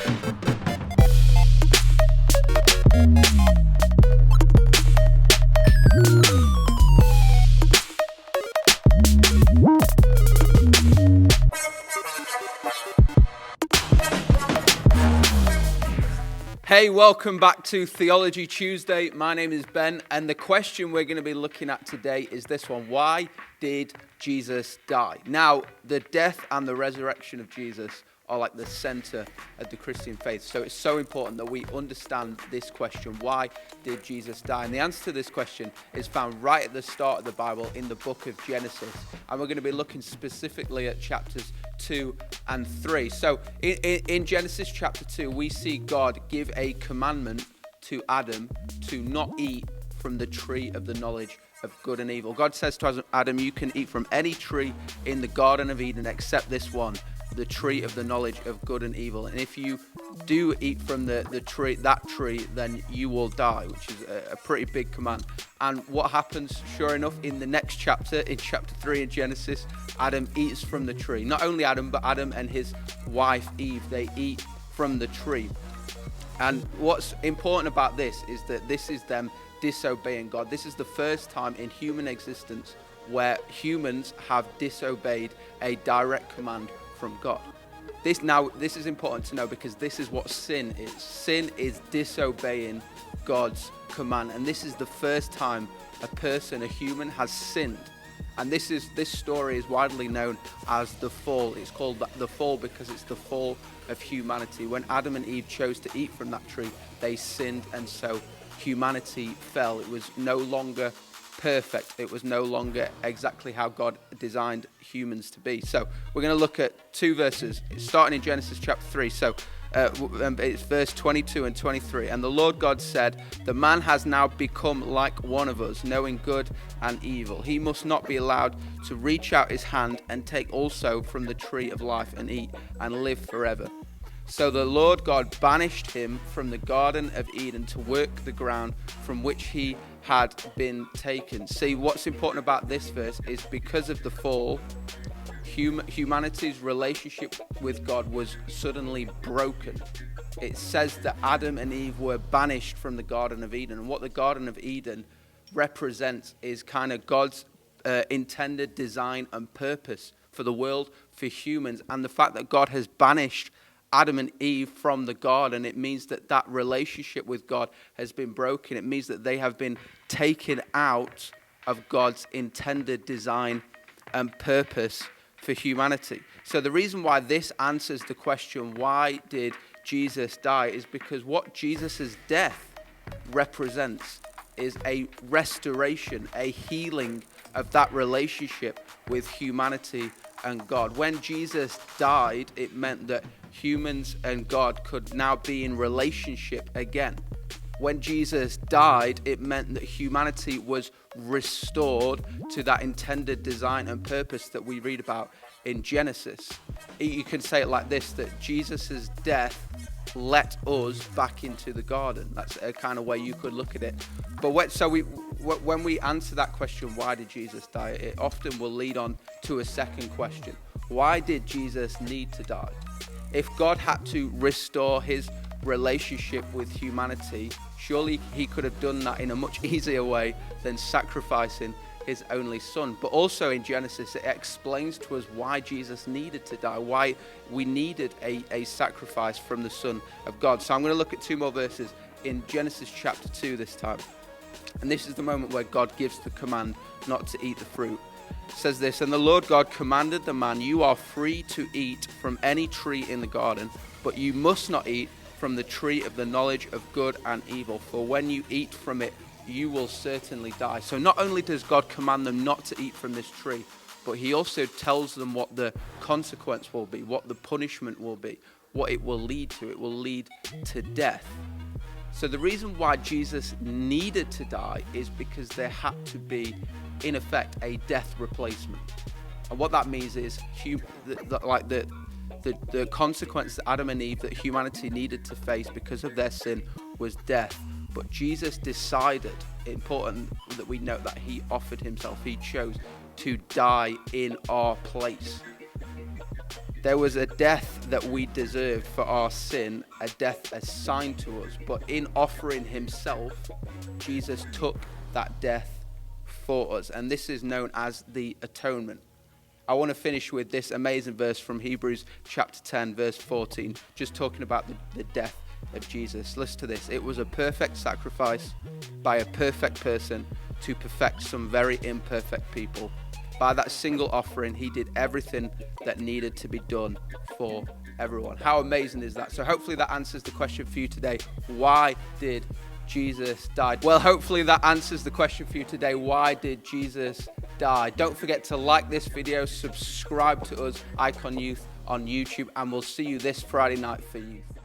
Hey, welcome back to Theology Tuesday. My name is Ben, and the question we're going to be looking at today is this one. Why did Jesus die? Now, the death and the resurrection of Jesus are like the center of the Christian faith. So it's so important that we understand this question. Why did Jesus die? And the answer to this question is found right at the start of the Bible in the book of Genesis. And we're going to be looking specifically at chapters 2 and 3. So in Genesis chapter 2, we see God give a commandment to Adam to not eat from the tree of the knowledge of good and evil. God says to Adam, you can eat from any tree in the Garden of Eden except this one, the tree of the knowledge of good and evil. And if you do eat from that tree, then you will die, which is a pretty big command. And what happens, sure enough, in the next chapter, in chapter 3 in Genesis, Adam eats from the tree. Not only Adam, but Adam and his wife Eve, they eat from the tree. And what's important about this is that this is them disobeying God. This is the first time in human existence where humans have disobeyed a direct command from God. This is important to know because this is what sin is. Sin is disobeying God's command, and this is the first time a human has sinned. And this story is widely known as the fall. It's called the fall because it's the fall of humanity. When Adam and Eve chose to eat from that tree, they sinned, and so humanity fell. It was no longer perfect. It was no longer exactly how God designed humans to be. So we're going to look at two verses, starting in Genesis chapter 3. So it's verse 22 and 23. And the Lord God said, the man has now become like one of us, knowing good and evil. He must not be allowed to reach out his hand and take also from the tree of life and eat and live forever. So the Lord God banished him from the Garden of Eden to work the ground from which he had been taken. See, what's important about this verse is because of the fall, humanity's relationship with God was suddenly broken. It says that Adam and Eve were banished from the Garden of Eden. And what the Garden of Eden represents is kind of God's intended design and purpose for the world, for humans. And the fact that God has banished Adam and Eve from the garden, it means that relationship with God has been broken. It means that they have been taken out of God's intended design and purpose for humanity. So the reason why this answers the question, why did Jesus die, is because what Jesus' death represents is a restoration, a healing of that relationship with humanity and God. When Jesus died, it meant that humans and God could now be in relationship again. When Jesus died, it meant that humanity was restored to that intended design and purpose that we read about in Genesis. You can say it like this, that Jesus' death let us back into the garden. That's a kind of way you could look at it. But when we answer that question, why did Jesus die, it often will lead on to a second question. Why did Jesus need to die? If God had to restore his relationship with humanity, surely he could have done that in a much easier way than sacrificing his only son. But also in Genesis, it explains to us why Jesus needed to die, why we needed a sacrifice from the Son of God. So I'm going to look at two more verses in Genesis chapter 2 this time. And this is the moment where God gives the command not to eat the fruit. It says this, and the Lord God commanded the man, you are free to eat from any tree in the garden, but you must not eat from the tree of the knowledge of good and evil, for when you eat from it, you will certainly die. So not only does God command them not to eat from this tree, but he also tells them what the consequence will be, what the punishment will be, what it will lead to. It will lead to death. So the reason why Jesus needed to die is because there had to be, in effect, a death replacement. And what that means is the consequence that Adam and Eve, that humanity needed to face because of their sin, was death. But Jesus decided, important that we note, that he offered himself. He chose to die in our place. There was a death that we deserved for our sin, a death assigned to us. But in offering himself, Jesus took that death for us. And this is known as the atonement. I want to finish with this amazing verse from Hebrews chapter 10, verse 14, just talking about the death of Jesus. Listen to this. It was a perfect sacrifice by a perfect person to perfect some very imperfect people. By that single offering, he did everything that needed to be done for everyone. How amazing is that? So hopefully that answers the question for you today. Why did Jesus die? Well, hopefully that answers the question for you today. Why did Jesus die? Don't forget to like this video, subscribe to us, IKON Youth on YouTube, and we'll see you this Friday night for youth.